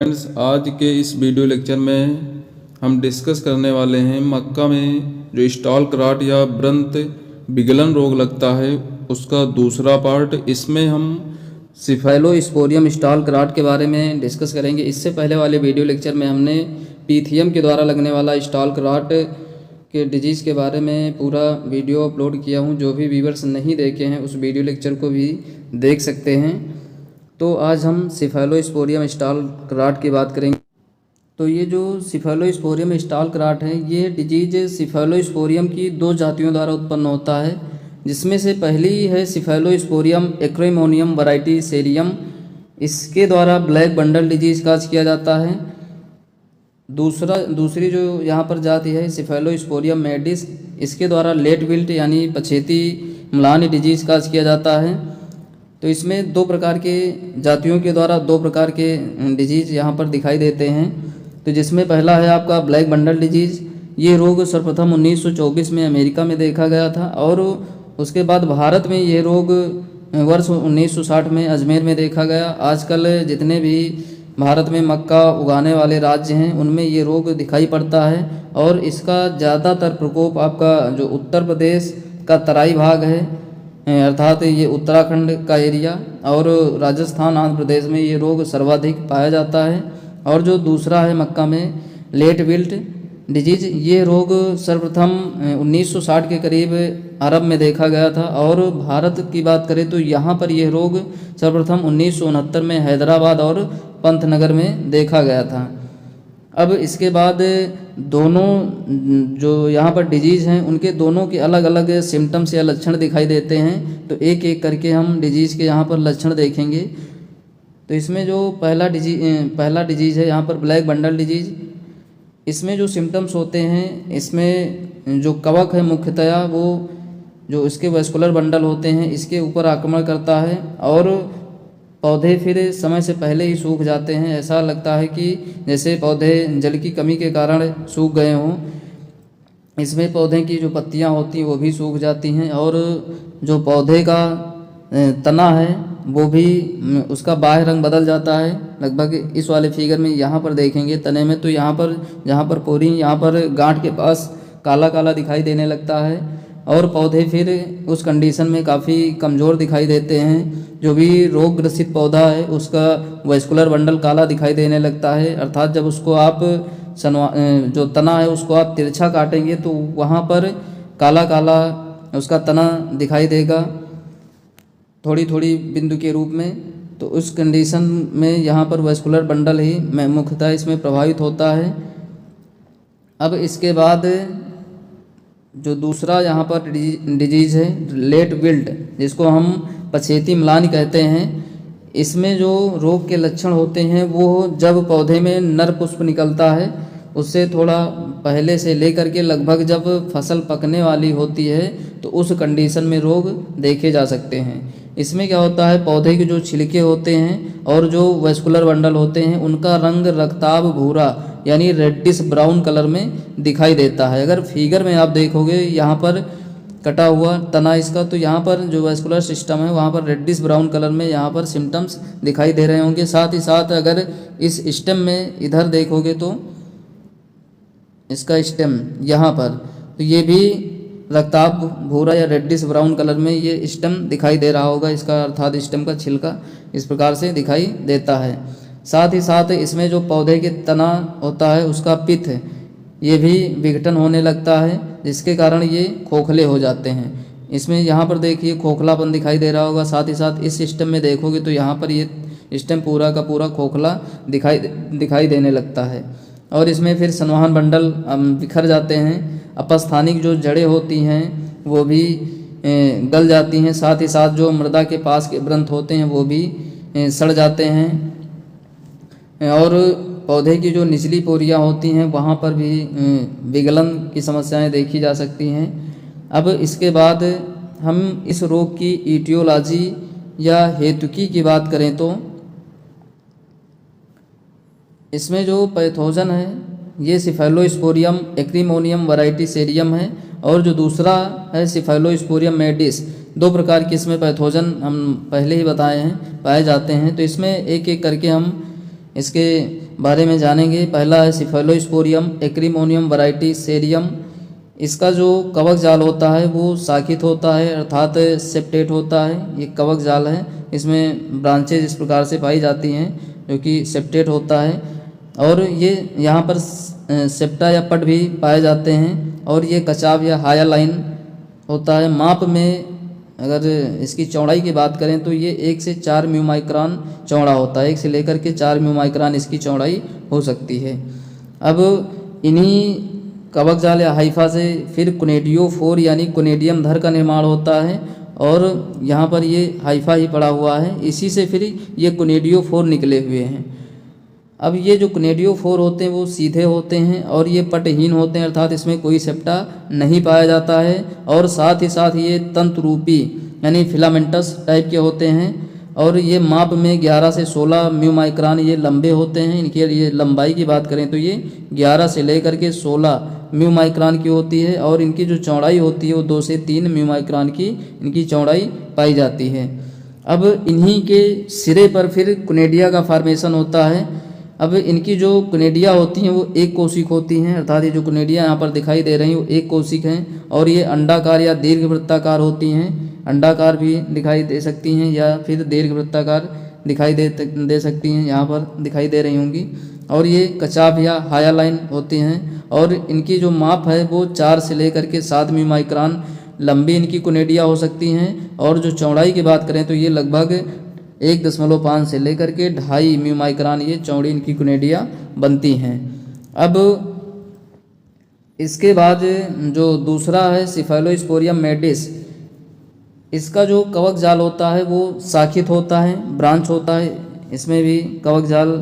Friends, आज के इस वीडियो लेक्चर में हम डिस्कस करने वाले हैं मक्का में जो स्टॉल क्राट या व्रंत विगलन रोग लगता है उसका दूसरा पार्ट। इसमें हम सिफेलोस्पोरियम स्टॉल क्राट के बारे में डिस्कस करेंगे। इससे पहले वाले वीडियो लेक्चर में हमने पीथियम के द्वारा लगने वाला स्टॉल क्राट के डिजीज़ के बारे में पूरा वीडियो अपलोड किया हूँ। जो भी व्यूअर्स नहीं देखे हैं उस वीडियो लेक्चर को भी देख सकते हैं। तो आज हम सिफेलोस्पोरियम स्टॉल क्राट की बात करेंगे। तो ये जो सिफेलोस्पोरियम स्टॉल क्राट है, ये डिजीज सिफेलोस्पोरियम की दो जातियों द्वारा उत्पन्न होता है, जिसमें से पहली है सिफेलोस्पोरियम एक्रीमोनियम वैरायटी सेरियम। इसके द्वारा ब्लैक बंडल डिजीज काज किया जाता है। दूसरी जो यहाँ पर जाति है सिफेलोस्पोरियम मेडिस, इसके द्वारा लेट विल्ट यानी पछेती म्लान डिजीज काज किया जाता है। तो इसमें दो प्रकार के जातियों के द्वारा दो प्रकार के डिजीज़ यहाँ पर दिखाई देते हैं। तो जिसमें पहला है आपका ब्लैक बंडल डिजीज़। ये रोग सर्वप्रथम 1924 में अमेरिका में देखा गया था और उसके बाद भारत में ये रोग वर्ष 1960 में अजमेर में देखा गया। आजकल जितने भी भारत में मक्का उगाने वाले राज्य हैं उनमें ये रोग दिखाई पड़ता है और इसका ज़्यादातर प्रकोप आपका जो उत्तर प्रदेश का तराई भाग है, अर्थात ये उत्तराखंड का एरिया और राजस्थान आंध्र प्रदेश में ये रोग सर्वाधिक पाया जाता है। और जो दूसरा है मक्का में लेट विल्ट डिजीज, ये रोग सर्वप्रथम 1960 के करीब अरब में देखा गया था और भारत की बात करें तो यहाँ पर यह रोग सर्वप्रथम 1969 में हैदराबाद और पंतनगर में देखा गया था। अब इसके बाद दोनों जो यहाँ पर डिजीज़ हैं उनके दोनों के अलग अलग सिम्टम्स या लक्षण दिखाई देते हैं। तो एक एक करके हम डिजीज़ के यहाँ पर लक्षण देखेंगे। तो इसमें जो पहला डिजीज़ है यहाँ पर ब्लैक बंडल डिजीज़। इसमें जो सिम्टम्स होते हैं, इसमें जो कवक है मुख्यतया वो जो इसके वैस्कुलर बंडल होते हैं इसके ऊपर आक्रमण करता है और पौधे फिर समय से पहले ही सूख जाते हैं। ऐसा लगता है कि जैसे पौधे जल की कमी के कारण सूख गए हों। इसमें पौधे की जो पत्तियां होती हैं वो भी सूख जाती हैं और जो पौधे का तना है वो भी उसका बाह्य रंग बदल जाता है। लगभग इस वाले फिगर में यहाँ पर देखेंगे तने में, तो यहाँ पर जहाँ पर पोरी यहाँ पर गांठ के पास काला काला दिखाई देने लगता है और पौधे फिर उस कंडीशन में काफ़ी कमज़ोर दिखाई देते हैं। जो भी रोग ग्रसित पौधा है उसका वैस्कुलर बंडल काला दिखाई देने लगता है, अर्थात जब उसको आप जो तना है उसको आप तिरछा काटेंगे तो वहाँ पर काला काला उसका तना दिखाई देगा थोड़ी थोड़ी बिंदु के रूप में। तो उस कंडीशन में यहाँ पर वैस्कुलर बंडल ही मुख्यतः इसमें प्रभावित होता है। अब इसके बाद जो दूसरा यहाँ पर डिजीज़ है लेट विल्ट, जिसको हम पछेती म्लान कहते हैं। इसमें जो रोग के लक्षण होते हैं वो जब पौधे में नर पुष्प निकलता है उससे थोड़ा पहले से लेकर के लगभग जब फसल पकने वाली होती है तो उस कंडीशन में रोग देखे जा सकते हैं। इसमें क्या होता है, पौधे के जो छिलके होते हैं और जो वैस्कुलर बंडल होते हैं उनका रंग रक्ताभ भूरा यानी रेडिश ब्राउन कलर में दिखाई देता है। अगर फिगर में आप देखोगे यहाँ पर कटा हुआ तना इसका, तो यहाँ पर जो वैस्कुलर सिस्टम है वहाँ पर रेडिश ब्राउन कलर में यहाँ पर सिम्टम्स दिखाई दे रहे होंगे। साथ ही साथ अगर इस स्टेम में इधर देखोगे तो इसका स्टेम यहाँ पर, तो ये भी रक्ताभ भूरा या रेडिश ब्राउन कलर में ये स्टेम दिखाई दे रहा होगा इसका, अर्थात स्टेम का छिलका इस प्रकार से दिखाई देता है। साथ ही साथ इसमें जो पौधे के तना होता है उसका पित्त ये भी विघटन होने लगता है, जिसके कारण ये खोखले हो जाते हैं। इसमें यहाँ पर देखिए खोखलापन दिखाई दे रहा होगा। साथ ही साथ इस सिस्टम में देखोगे तो यहाँ पर ये स्टेम पूरा का पूरा खोखला दिखाई देने लगता है और इसमें फिर संवहन बंडल बिखर जाते हैं। अपस्थानिक जो जड़ें होती हैं वो भी गल जाती हैं। साथ ही साथ जो मृदा के पास के व्रंत होते हैं वो भी सड़ जाते हैं और पौधे की जो निचली पोरियां होती हैं वहाँ पर भी विगलन की समस्याएं देखी जा सकती हैं। अब इसके बाद हम इस रोग की ईटियोलॉजी या हेतुकी की बात करें तो इसमें जो पैथोजन है ये सिफेलोस्पोरियम एक्रीमोनियम वैरायटी सेरियम है और जो दूसरा है सिफेलोस्पोरियम मेडिस। दो प्रकार के इसमें पैथोजन हम पहले ही बताए हैं पाए जाते हैं। तो इसमें एक एक करके हम इसके बारे में जानेंगे। पहला है सिफेलोस्पोरियम एक्रीमोनियम वैरायटी सेरियम। इसका जो कवक जाल होता है वो शाखित होता है, अर्थात सेप्टेट होता है। ये कवक जाल है, इसमें ब्रांचेज इस प्रकार से पाई जाती हैं जो कि सेप्टेट होता है। और ये यहाँ पर सेप्टा या पट भी पाए जाते हैं। और ये कचाव या हाया लाइन होता है। माप में अगर इसकी चौड़ाई की बात करें तो ये 1 से 4 म्यू माइक्रोन चौड़ा होता है। 1 से लेकर के 4 म्यू माइक्रोन इसकी चौड़ाई हो सकती है। अब इन्हीं कवक जाल या हाइफा से फिर कोनेडियोफोर यानी कोनेडियम धर का निर्माण होता है, और यहाँ पर ये हाइफा ही पड़ा हुआ है। इसी से फिर ये कोनेडियोफोर निकले हुए हैं। अब ये जो कोनेडियोफोर होते हैं वो सीधे होते हैं और ये पटहीन होते हैं, अर्थात इसमें कोई सेप्टा नहीं पाया जाता है। और साथ ही साथ ये तंतु रूपी यानी फिलामेंटस टाइप के होते हैं। और ये माप में 11 से 16 म्यू माइक्रोन ये लंबे होते हैं। इनके लिए लंबाई की बात करें तो ये 11 से लेकर के 16 म्यू माइक्रोन की होती है। और इनकी जो चौड़ाई होती है वो 2 से 3 म्यू माइक्रोन की इनकी चौड़ाई पाई जाती है। अब इन्हीं के सिरे पर फिर कोनेडिया का फॉर्मेशन होता है। अब इनकी जो कोनेडिया होती हैं वो एक कोशिक होती हैं, अर्थात ये जो कोनेडिया यहाँ पर दिखाई दे रही हैं वो एक कोशिक हैं। और ये अंडाकार या दीर्घवृत्ताकार होती हैं। अंडाकार भी दिखाई दे सकती हैं या फिर दीर्घवृत्ताकार दिखाई दे सकती हैं, यहाँ पर दिखाई दे रही होंगी। और ये कचाव या हाया लाइन होती हैं। और इनकी जो माप है वो 4 से लेकर के 7 म्यू माइक्रोन लंबी इनकी कोनेडिया हो सकती हैं। और जो चौड़ाई की बात करें तो ये लगभग 1.5 से लेकर के 2.5 म्यू माइक्रोन ये चौड़ी इनकी कोनेडिया बनती हैं। अब इसके बाद जो दूसरा है सिफेलोस्पोरियम मेडिस, इसका जो कवक जाल होता है वो शाखित होता है, ब्रांच होता है। इसमें भी कवक जाल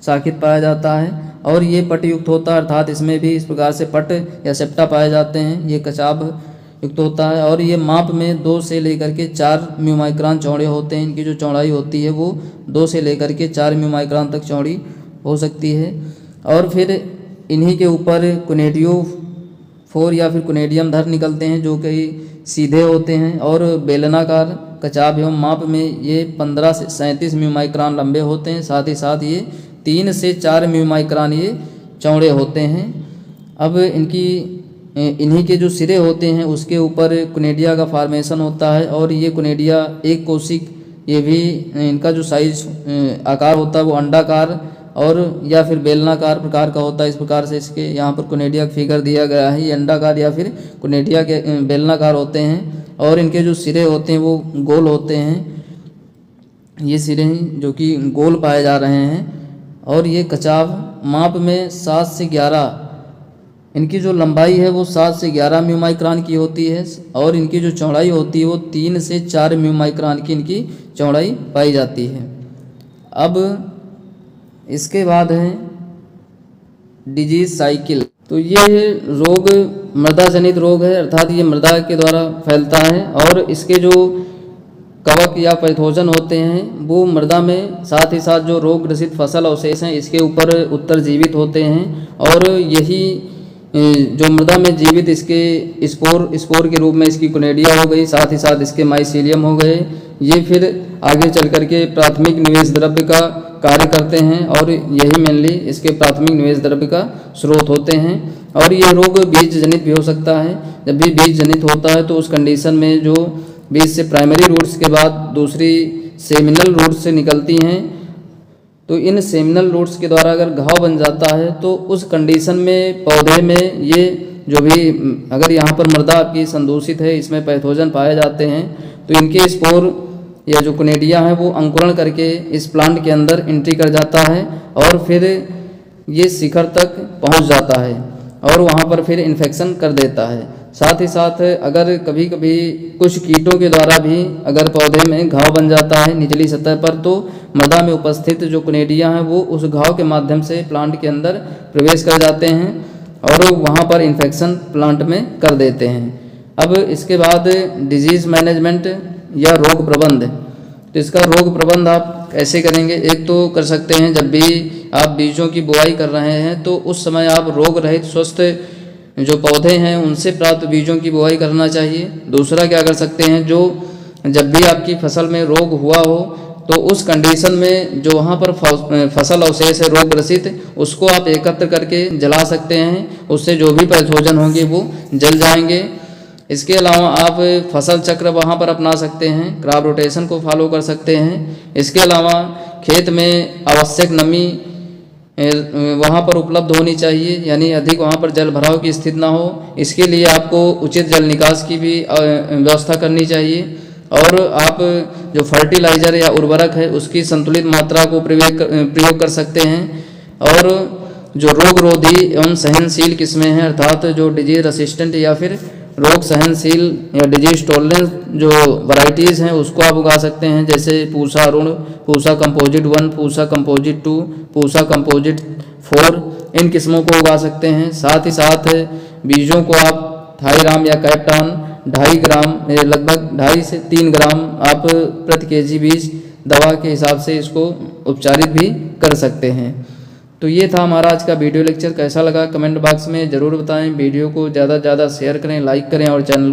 शाखित पाया जाता है। और ये पटयुक्त होता है, अर्थात इसमें भी इस प्रकार से पट या सेप्टा पाए जाते हैं। ये कचाभ युक्त होता है। और ये माप में 2 से लेकर के 4 म्यू माइक्रोन चौड़े होते हैं। इनकी जो चौड़ाई होती है वो 2 से लेकर के 4 म्यू माइक्रोन तक चौड़ी हो सकती है। और फिर इन्हीं के ऊपर कोनेडियोफोर या फिर कोनेडियम धर निकलते हैं जो कि सीधे होते हैं और बेलनाकार कचाभ एवं माप में ये 15 से 37 म्यू माइक्रोन लंबे होते हैं। साथ ही साथ ये 3 से 4 म्यू माइक्रोन ये चौड़े होते हैं। अब इन्हीं के जो सिरे होते हैं उसके ऊपर कोनेडिया का फॉर्मेशन होता है। और ये कोनेडिया एक कोशिक, ये भी इनका जो साइज आकार होता है वो अंडाकार और या फिर बेलनाकार प्रकार का होता है। इस प्रकार से इसके यहाँ पर कोनेडिया का फिगर दिया गया है। ये अंडाकार या फिर कोनेडिया के बेलनाकार होते हैं। और इनके जो सिरे होते हैं वो गोल होते हैं। ये सिरे हैं जो कि गोल पाए जा रहे हैं। और ये कचाव माप में 7 से 11, इनकी जो लंबाई है वो 7 से 11 म्यू माइक्रोन की होती है। और इनकी जो चौड़ाई होती है वो 3 से 4 म्यू माइक्रोन की इनकी चौड़ाई पाई जाती है। अब इसके बाद है डिजीज साइकिल। तो ये रोग मृदा जनित रोग है, अर्थात ये मृदा के द्वारा फैलता है। और इसके जो कवक या पैथोजन होते हैं वो मृदा में, साथ ही साथ जो रोग ग्रसित फसल अवशेष हैं इसके ऊपर उत्तरजीवित होते हैं। और यही जो मृदा में जीवित इसके स्पोर के रूप में इसकी कोनेडिया हो गई, साथ ही साथ इसके माइसीलियम हो गए। ये फिर आगे चल करके प्राथमिक निवेश द्रव्य का कार्य करते हैं। और यही मेनली इसके प्राथमिक निवेश द्रव्य का स्रोत होते हैं। और ये रोग बीज जनित भी हो सकता है। जब भी बीज जनित होता है तो उस कंडीशन में जो बीज से प्राइमरी रूट्स के बाद दूसरी सेमिनल रूट्स से निकलती हैं, तो इन सेमिनल रूट्स के द्वारा अगर घाव बन जाता है तो उस कंडीशन में पौधे में ये जो भी, अगर यहाँ पर मृदा आपकी संदूषित है, इसमें पैथोजन पाए जाते हैं, तो इनके स्पोर या जो कोनेडिया है वो अंकुरण करके इस प्लांट के अंदर एंट्री कर जाता है। और फिर ये शिखर तक पहुँच जाता है और वहाँ पर फिर इन्फेक्शन कर देता है। साथ ही साथ अगर कभी कभी कुछ कीटों के द्वारा भी अगर पौधे में घाव बन जाता है निचली सतह पर, तो मृदा में उपस्थित जो कोनेडिया हैं वो उस घाव के माध्यम से प्लांट के अंदर प्रवेश कर जाते हैं और वहाँ पर इन्फेक्शन प्लांट में कर देते हैं। अब इसके बाद डिजीज़ मैनेजमेंट या रोग प्रबंध। तो इसका रोग प्रबंध आप कैसे करेंगे? एक तो कर सकते हैं जब भी आप बीजों की बुआई कर रहे हैं तो उस समय आप रोग रहित स्वस्थ जो पौधे हैं उनसे प्राप्त बीजों की बुआई करना चाहिए। दूसरा क्या कर सकते हैं, जो जब भी आपकी फसल में रोग हुआ हो तो उस कंडीशन में जो वहाँ पर फसल अवशेष है रोग ग्रसित, उसको आप एकत्र करके जला सकते हैं। उससे जो भी पैथोजन होंगे वो जल जाएंगे। इसके अलावा आप फसल चक्र वहाँ पर अपना सकते हैं, क्रॉप रोटेशन को फॉलो कर सकते हैं। इसके अलावा खेत में आवश्यक नमी वहाँ पर उपलब्ध होनी चाहिए, यानी अधिक वहाँ पर जल भराव की स्थिति ना हो। इसके लिए आपको उचित जल निकास की भी व्यवस्था करनी चाहिए। और आप जो फर्टिलाइज़र या उर्वरक है उसकी संतुलित मात्रा को प्रयोग कर सकते हैं। और जो रोग रोधी एवं सहनशील किस्में हैं, अर्थात जो डिजीज रेसिस्टेंट या फिर रोग सहनशील या डिजीज टॉलरेंस जो वैरायटीज़ हैं उसको आप उगा सकते हैं, जैसे Pusa Arun, Pusa composite 1, Pusa composite 2, Pusa composite 4, इन किस्मों को उगा सकते हैं। साथ ही साथ बीजों को आप थाईराम या कैप्टान 2.5 ग्राम, लगभग 2.5 से 3 ग्राम आप प्रति केजी बीज दवा के हिसाब से इसको उपचारित भी कर सकते हैं। तो ये था हमारा आज का वीडियो लेक्चर। कैसा लगा कमेंट बॉक्स में ज़रूर बताएं। वीडियो को ज़्यादा से ज़्यादा शेयर करें, लाइक करें और चैनल को